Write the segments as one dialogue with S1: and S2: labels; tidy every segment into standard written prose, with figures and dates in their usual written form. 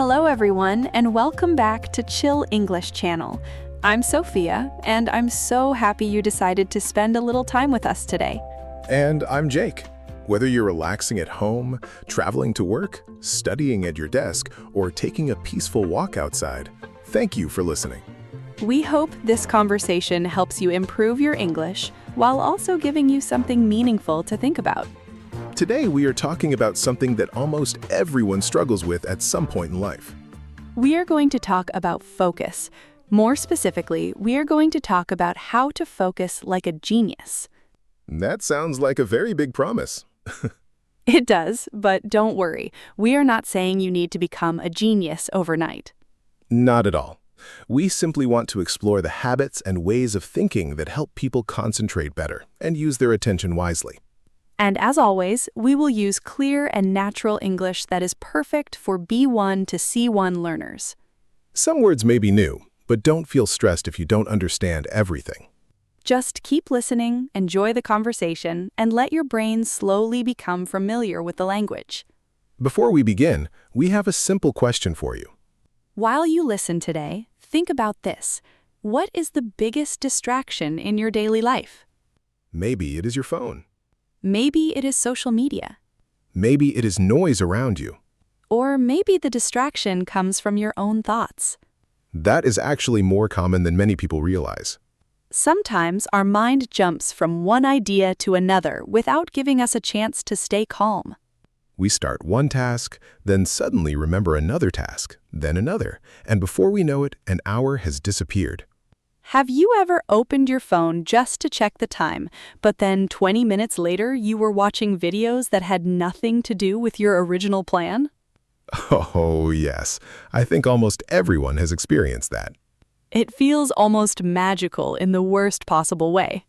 S1: Hello everyone, and welcome back to Chill English Channel. I'm Sophia, and I'm so happy you decided to spend a little time with us today.
S2: And I'm Jake. Whether you're relaxing at home, traveling to work, studying at your desk, or taking a peaceful walk outside, thank you for listening.
S1: We hope this conversation helps you improve your English while also giving you something meaningful to think about.
S2: Today we are talking about something that almost everyone struggles with at some point in life.
S1: We are going to talk about focus. More specifically, we are going to talk about how to focus like a genius.
S2: That sounds like a very big promise.
S1: It does, but don't worry. We are not saying you need to become a genius overnight.
S2: Not at all. We simply want to explore the habits and ways of thinking that help people concentrate better and use their attention wisely.
S1: And as always, we will use clear and natural English that is perfect for B1 to C1 learners.
S2: Some words may be new, but don't feel stressed if you don't understand everything.
S1: Just keep listening, enjoy the conversation, and let your brain slowly become familiar with the language.
S2: Before we begin, we have a simple question for you.
S1: While you listen today, think about this. What is the biggest distraction in your daily life?
S2: Maybe it is your phone.
S1: Maybe it is social media.
S2: Maybe it is noise around you.
S1: Or maybe the distraction comes from your own thoughts.
S2: That is actually more common than many people realize.
S1: Sometimes our mind jumps from one idea to another without giving us a chance to stay calm.
S2: We start one task, then suddenly remember another task, then another, and before we know it, an hour has disappeared.
S1: Have you ever opened your phone just to check the time, but then 20 minutes later you were watching videos that had nothing to do with your original plan?
S2: Oh, yes. I think almost everyone has experienced that.
S1: It feels almost magical in the worst possible way.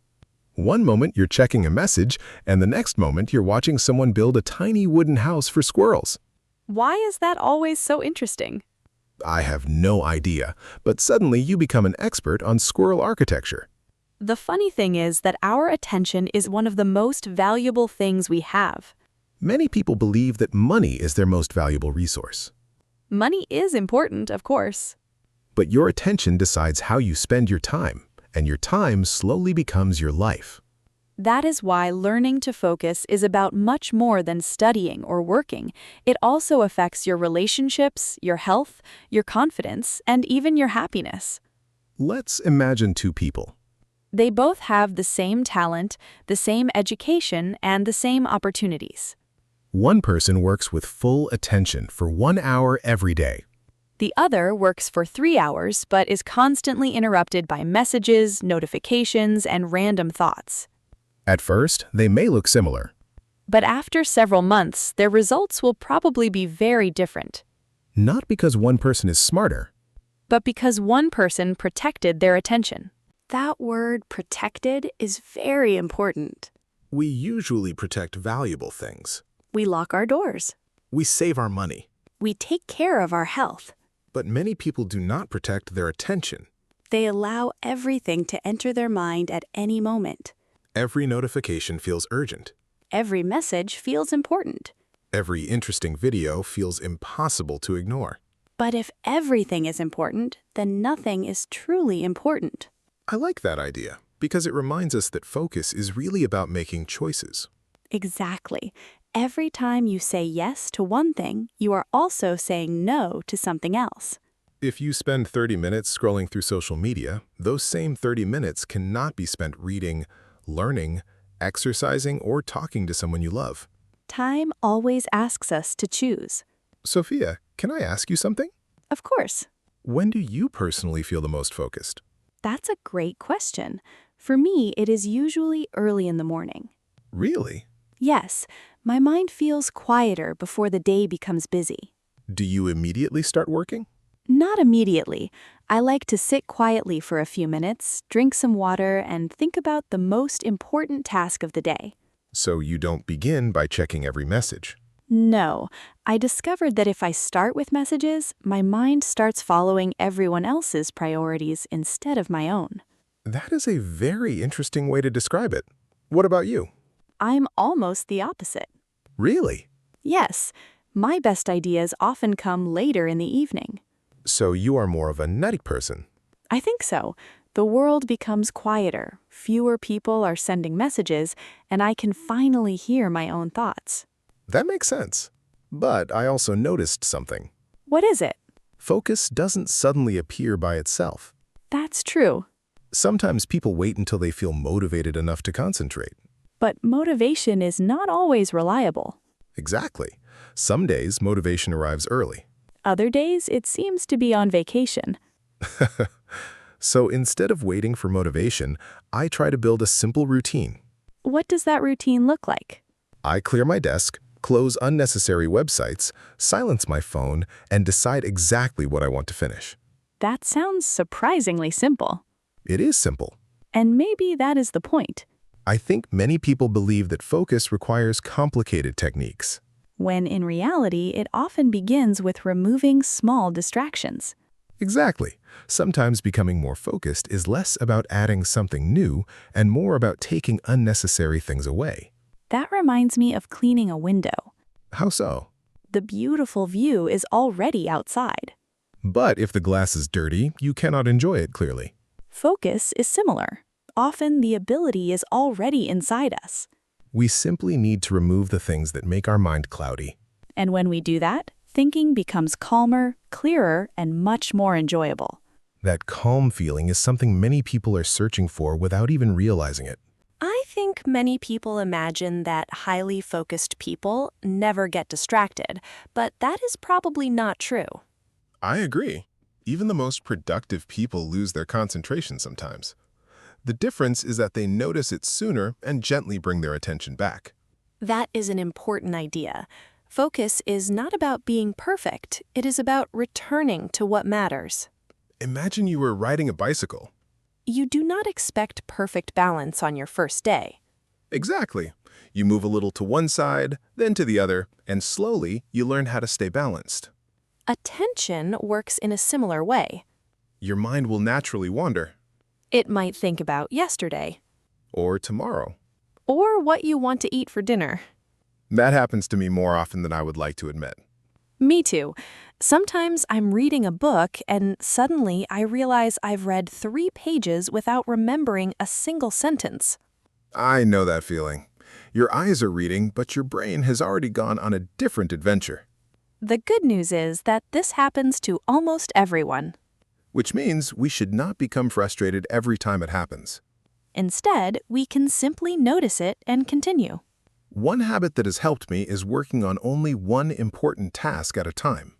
S2: One moment you're checking a message, and the next moment you're watching someone build a tiny wooden house for squirrels.
S1: Why is that always so interesting?
S2: I have no idea, but suddenly you become an expert on squirrel architecture.
S1: The funny thing is that our attention is one of the most valuable things we have.
S2: Many people believe that money is their most valuable resource.
S1: Money is important, of course.
S2: But your attention decides how you spend your time, and your time slowly becomes your life.
S1: That is why learning to focus is about much more than studying or working. It also affects your relationships, your health, your confidence, and even your happiness.
S2: Let's imagine two people.
S1: They both have the same talent, the same education, and the same opportunities.
S2: One person works with full attention for 1 hour every day.
S1: The other works for 3 hours but is constantly interrupted by messages, notifications, and random thoughts.
S2: At first, they may look similar.
S1: But after several months, their results will probably be very different.
S2: Not because one person is smarter,
S1: but because one person protected their attention. That word, protected, is very important.
S2: We usually protect valuable things.
S1: We lock our doors.
S2: We save our money.
S1: We take care of our health.
S2: But many people do not protect their attention.
S1: They allow everything to enter their mind at any moment.
S2: Every notification feels urgent.
S1: Every message feels important.
S2: Every interesting video feels impossible to ignore.
S1: But if everything is important, then nothing is truly important.
S2: I like that idea because it reminds us that focus is really about making choices.
S1: Exactly. Every time you say yes to one thing, you are also saying no to something else.
S2: If you spend 30 minutes scrolling through social media, those same 30 minutes cannot be spent reading, learning, exercising, or talking to someone you love.
S1: Time always asks us to choose.
S2: Sophia, can I ask you something?
S1: Of course.
S2: When do you personally feel the most focused?
S1: That's a great question. For me, it is usually early in the morning.
S2: Really?
S1: Yes, my mind feels quieter before the day becomes busy.
S2: Do you immediately start working?
S1: Not immediately. I like to sit quietly for a few minutes, drink some water, and think about the most important task of the day.
S2: So you don't begin by checking every message?
S1: No, I discovered that if I start with messages, my mind starts following everyone else's priorities instead of my own.
S2: That is a very interesting way to describe it. What about you?
S1: I'm almost the opposite.
S2: Really?
S1: Yes, My best ideas often come later in the evening.
S2: So you are more of a night person.
S1: I think so. The world becomes quieter, fewer people are sending messages, and I can finally hear my own thoughts.
S2: That makes sense. But I also noticed something.
S1: What is it?
S2: Focus doesn't suddenly appear by itself.
S1: That's true.
S2: Sometimes people wait until they feel motivated enough to concentrate.
S1: But motivation is not always reliable.
S2: Exactly. Some days, motivation arrives early.
S1: Other days, it seems to be on vacation.
S2: So instead of waiting for motivation, I try to build a simple routine.
S1: What does that routine look like?
S2: I clear my desk, close unnecessary websites, silence my phone, and decide exactly what I want to finish.
S1: That sounds surprisingly simple.
S2: It is simple.
S1: And maybe that is the point.
S2: I think many people believe that focus requires complicated techniques.
S1: When in reality, it often begins with removing small distractions.
S2: Exactly. Sometimes becoming more focused is less about adding something new and more about taking unnecessary things away.
S1: That reminds me of cleaning a window.
S2: How so?
S1: The beautiful view is already outside.
S2: But if the glass is dirty, you cannot enjoy it clearly.
S1: Focus is similar. Often the ability is already inside us.
S2: We simply need to remove the things that make our mind cloudy.
S1: And when we do that, thinking becomes calmer, clearer, and much more enjoyable.
S2: That calm feeling is something many people are searching for without even realizing it.
S3: I think many people imagine that highly focused people never get distracted, but that is probably not true.
S2: I agree. Even the most productive people lose their concentration sometimes. The difference is that they notice it sooner and gently bring their attention back.
S3: That is an important idea. Focus is not about being perfect, it is about returning to what matters.
S2: Imagine you were riding a bicycle.
S3: You do not expect perfect balance on your first day.
S2: Exactly. You move a little to one side, then to the other, and slowly you learn how to stay balanced.
S3: Attention works in a similar way.
S2: Your mind will naturally wander.
S3: It might think about yesterday,
S2: Or tomorrow.
S3: or what you want to eat for dinner.
S2: That happens to me more often than I would like to admit.
S3: Me too. Sometimes I'm reading a book and suddenly I realize I've read 3 pages without remembering a single sentence.
S2: I know that feeling. Your eyes are reading, but your brain has already gone on a different adventure.
S3: The good news is that this happens to almost everyone.
S2: Which means we should not become frustrated every time it happens.
S3: Instead, we can simply notice it and continue.
S2: One habit that has helped me is working on only one important task at a time.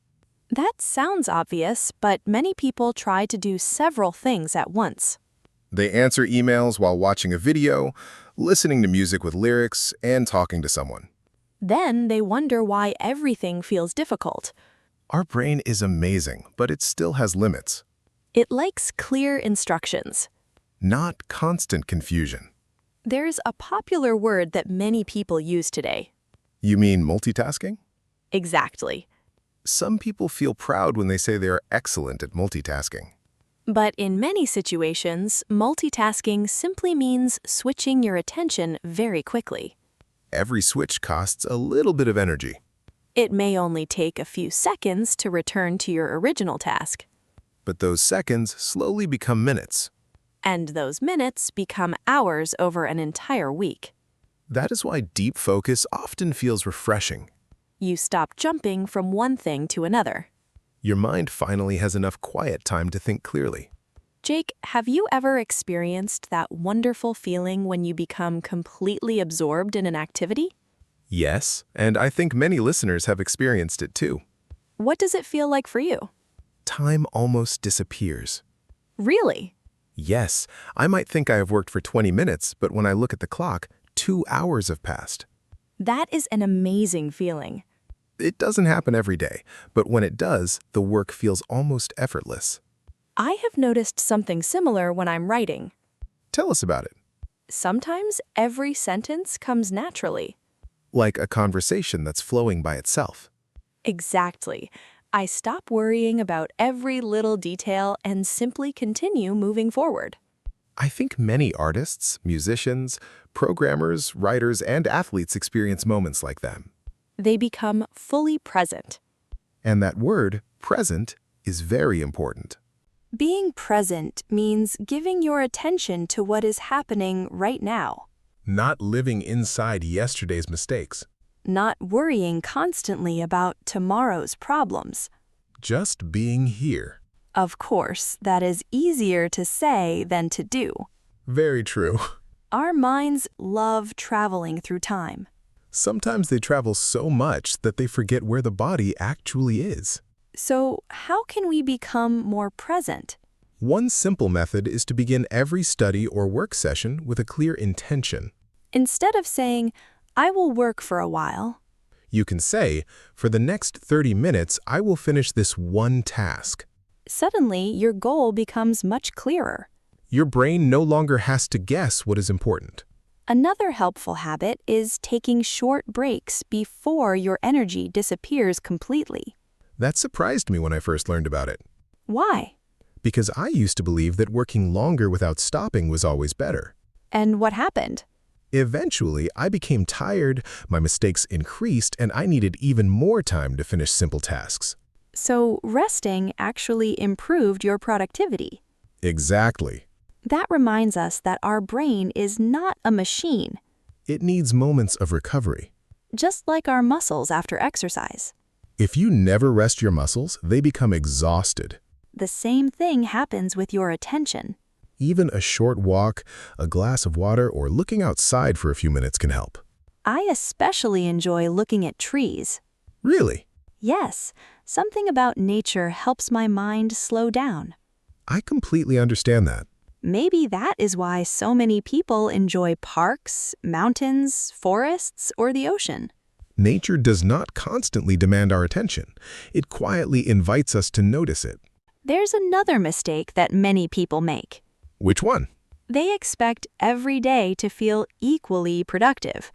S3: That sounds obvious, but many people try to do several things at once.
S2: They answer emails while watching a video, listening to music with lyrics, and talking to someone.
S3: Then they wonder why everything feels difficult.
S2: Our brain is amazing, but it still has limits.
S3: It likes clear instructions.
S2: Not constant confusion.
S3: There's a popular word that many people use today.
S2: You mean multitasking?
S3: Exactly.
S2: Some people feel proud when they say they are excellent at multitasking.
S3: But in many situations, multitasking simply means switching your attention very quickly.
S2: Every switch costs a little bit of energy.
S3: It may only take a few seconds to return to your original task.
S2: But those seconds slowly become minutes.
S3: And those minutes become hours over an entire week.
S2: That is why deep focus often feels refreshing.
S3: You stop jumping from one thing to another.
S2: Your mind finally has enough quiet time to think clearly.
S3: Jake, have you ever experienced that wonderful feeling when you become completely absorbed in an activity?
S2: Yes, and I think many listeners have experienced it too.
S3: What does it feel like for you?
S2: Time almost disappears.
S3: Really?
S2: Yes, I might think I have worked for 20 minutes, but when I look at the clock, 2 hours have passed.
S3: That is an amazing feeling.
S2: It doesn't happen every day, but when it does, the work feels almost effortless.
S3: I have noticed something similar when I'm writing.
S2: Tell us about it.
S3: Sometimes every sentence comes naturally.
S2: Like a conversation that's flowing by itself.
S3: Exactly. I stop worrying about every little detail and simply continue moving forward.
S2: I think many artists, musicians, programmers, writers, and athletes experience moments like that.
S3: They become fully present.
S2: And that word, present, is very important.
S3: Being present means giving your attention to what is happening right now,
S2: Not living inside yesterday's mistakes.
S3: not worrying constantly about tomorrow's problems.
S2: Just being here.
S3: Of course, that is easier to say than to do.
S2: Very true.
S3: Our minds love traveling through time.
S2: Sometimes they travel so much that they forget where the body actually is.
S3: So, how can we become more present?
S2: One simple method is to begin every study or work session with a clear intention.
S3: Instead of saying, I will work for a while,
S2: You can say, for the next 30 minutes, I will finish this one task.
S3: suddenly your goal becomes much clearer.
S2: Your brain no longer has to guess what is important.
S3: Another helpful habit is taking short breaks before your energy disappears completely.
S2: That surprised me when I first learned about it,
S3: Why?
S2: because I used to believe that working longer without stopping was always better.
S3: And what happened?
S2: Eventually, I became tired, my mistakes increased, and I needed even more time to finish simple tasks.
S3: So, resting actually improved your productivity.
S2: Exactly.
S3: That reminds us that our brain is not a machine,
S2: It needs moments of recovery.
S3: just like our muscles after exercise.
S2: If you never rest your muscles, they become exhausted.
S3: The same thing happens with your attention.
S2: Even a short walk, a glass of water, or looking outside for a few minutes can help.
S3: I especially enjoy looking at trees.
S2: Really?
S3: Yes, something about nature helps my mind slow down.
S2: I completely understand that.
S3: Maybe that is why so many people enjoy parks, mountains, forests, or the ocean.
S2: Nature does not constantly demand our attention. It quietly invites us to notice it.
S3: There's another mistake that many people make.
S2: Which one?
S3: They expect every day to feel equally productive.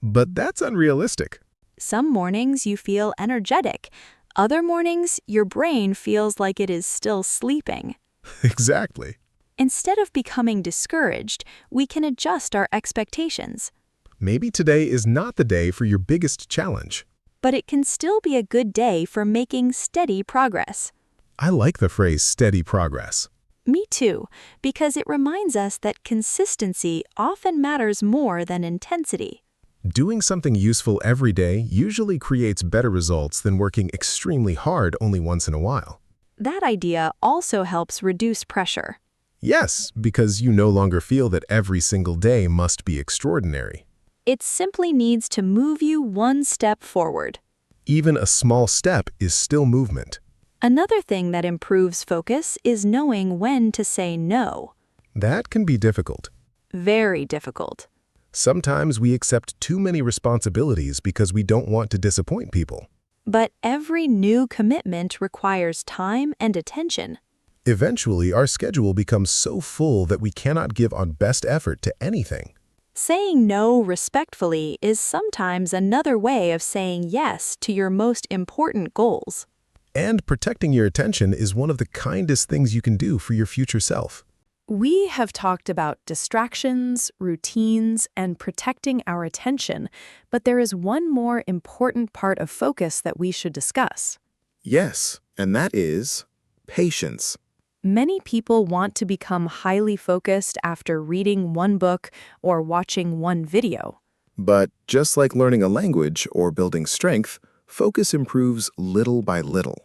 S2: But that's unrealistic.
S3: Some mornings you feel energetic. Other mornings, your brain feels like it is still sleeping.
S2: Exactly.
S3: Instead of becoming discouraged, we can adjust our expectations.
S2: Maybe today is not the day for your biggest challenge.
S3: But it can still be a good day for making steady progress.
S2: I like the phrase steady progress.
S3: Me too, because it reminds us that consistency often matters more than intensity.
S2: Doing something useful every day usually creates better results than working extremely hard only once in a while.
S3: That idea also helps reduce pressure.
S2: Yes, because you no longer feel that every single day must be extraordinary.
S3: It simply needs to move you one step forward.
S2: Even a small step is still movement.
S3: Another thing that improves focus is knowing when to say no.
S2: That can be difficult.
S3: Very difficult.
S2: Sometimes we accept too many responsibilities because we don't want to disappoint people.
S3: But every new commitment requires time and attention.
S2: Eventually, our schedule becomes so full that we cannot give our best effort to anything.
S3: Saying no respectfully is sometimes another way of saying yes to your most important goals.
S2: And protecting your attention is one of the kindest things you can do for your future self.
S1: We have talked about distractions, routines, and protecting our attention, but there is one more important part of focus that we should discuss.
S2: Yes, and that is patience.
S1: Many people want to become highly focused after reading one book or watching one video.
S2: But just like learning a language or building strength, focus improves little by little.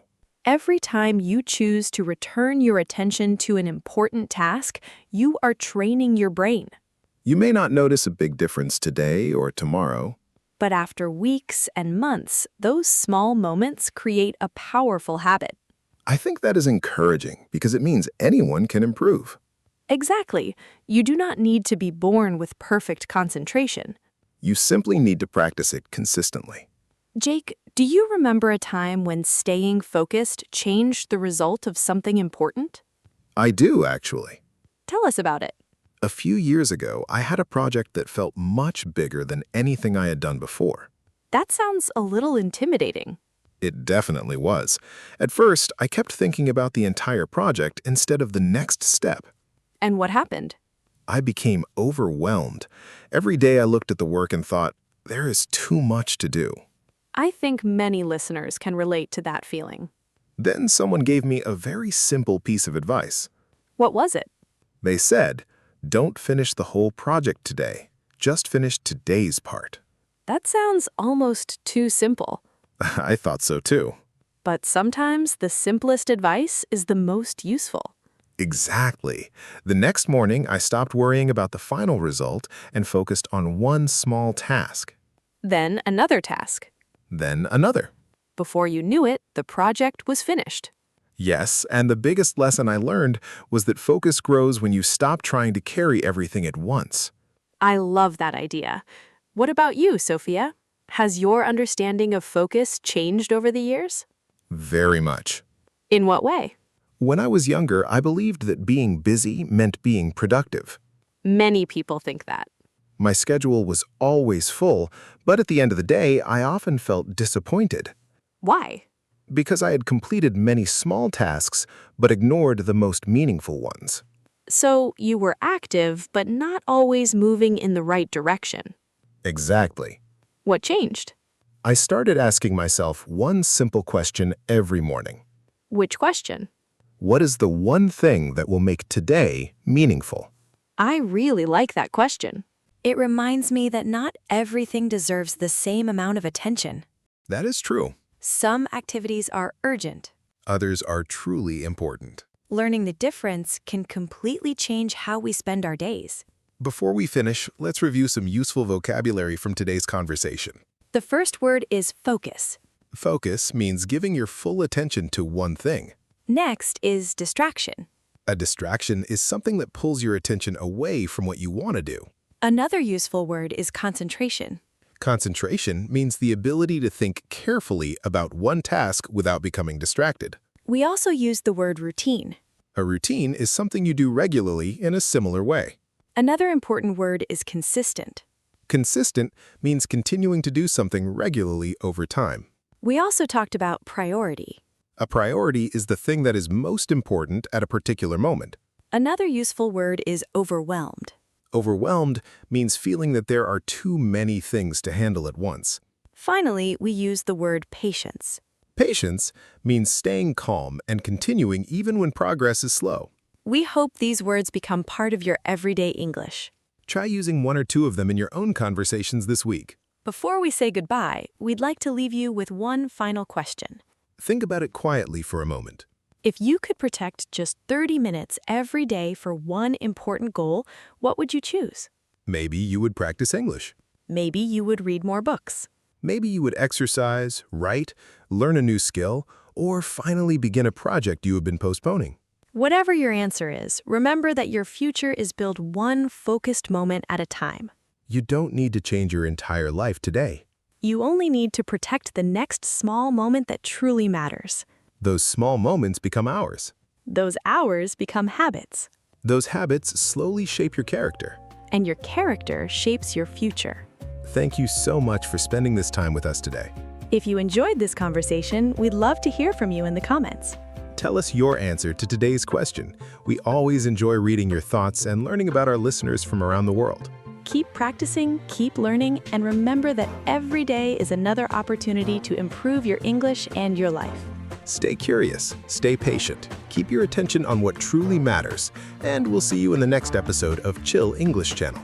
S1: Every time you choose to return your attention to an important task, you are training your brain.
S2: You may not notice a big difference today or tomorrow.
S1: But after weeks and months, those small moments create a powerful habit.
S2: I think that is encouraging because it means anyone can improve.
S1: Exactly. You do not need to be born with perfect concentration.
S2: You simply need to practice it consistently.
S1: Jake, do you remember a time when staying focused changed the result of something important?
S2: I do, actually.
S1: Tell us about it.
S2: A few years ago, I had a project that felt much bigger than anything I had done before.
S1: That sounds a little intimidating.
S2: It definitely was. At first, I kept thinking about the entire project instead of the next step.
S1: And what happened?
S2: I became overwhelmed. Every day I looked at the work and thought, there is too much to do.
S3: I think many listeners can relate to that feeling.
S2: Then someone gave me a very simple piece of advice.
S3: What was it?
S2: They said, don't finish the whole project today. Just finish today's part.
S3: That sounds almost too simple.
S2: I thought so too.
S3: But sometimes the simplest advice is the most useful.
S2: Exactly. The next morning, I stopped worrying about the final result and focused on one small task.
S3: Then another task.
S2: Then another.
S3: Before you knew it, the project was finished.
S2: Yes, and the biggest lesson I learned was that focus grows when you stop trying to carry everything at once.
S3: I love that idea. What about you, Sophia? Has your understanding of focus changed over the years?
S2: Very much.
S3: In what way?
S2: When I was younger, I believed that being busy meant being productive.
S3: Many people think that.
S2: My schedule was always full, but at the end of the day, I often felt disappointed.
S3: Why?
S2: Because I had completed many small tasks, but ignored the most meaningful ones.
S3: So you were active, but not always moving in the right direction.
S2: Exactly.
S3: What changed?
S2: I started asking myself one simple question every morning.
S3: Which question?
S2: What is the one thing that will make today meaningful?
S3: I really like that question.
S1: It reminds me that not everything deserves the same amount of attention.
S2: That is true.
S1: Some activities are urgent.
S2: Others are truly important.
S1: Learning the difference can completely change how we spend our days.
S2: Before we finish, let's review some useful vocabulary from today's conversation.
S1: The first word is focus.
S2: Focus means giving your full attention to one thing.
S1: Next is distraction.
S2: A distraction is something that pulls your attention away from what you want to do.
S1: Another useful word is concentration.
S2: Concentration means the ability to think carefully about one task without becoming distracted.
S1: We also use the word routine.
S2: A routine is something you do regularly in a similar way.
S1: Another important word is consistent.
S2: Consistent means continuing to do something regularly over time.
S1: We also talked about priority.
S2: A priority is the thing that is most important at a particular moment.
S1: Another useful word is overwhelmed.
S2: Overwhelmed means feeling that there are too many things to handle at once.
S1: Finally, we use the word patience.
S2: Patience means staying calm and continuing even when progress is slow.
S1: We hope these words become part of your everyday English.
S2: Try using one or two of them in your own conversations this week.
S1: Before we say goodbye, we'd like to leave you with one final question.
S2: Think about it quietly for a moment.
S1: If you could protect just 30 minutes every day for one important goal, what would you choose?
S2: Maybe you would practice English.
S1: Maybe you would read more books.
S2: Maybe you would exercise, write, learn a new skill, or finally begin a project you have been postponing.
S1: Whatever your answer is, remember that your future is built one focused moment at a time.
S2: You don't need to change your entire life today.
S1: You only need to protect the next small moment that truly matters.
S2: Those small moments become hours.
S1: Those hours become habits.
S2: Those habits slowly shape your character.
S1: And your character shapes your future.
S2: Thank you so much for spending this time with us today.
S1: If you enjoyed this conversation, we'd love to hear from you in the comments.
S2: Tell us your answer to today's question. We always enjoy reading your thoughts and learning about our listeners from around the world.
S1: Keep practicing, keep learning, and remember that every day is another opportunity to improve your English and your life.
S2: Stay curious, stay patient, keep your attention on what truly matters, and we'll see you in the next episode of Chill English Channel.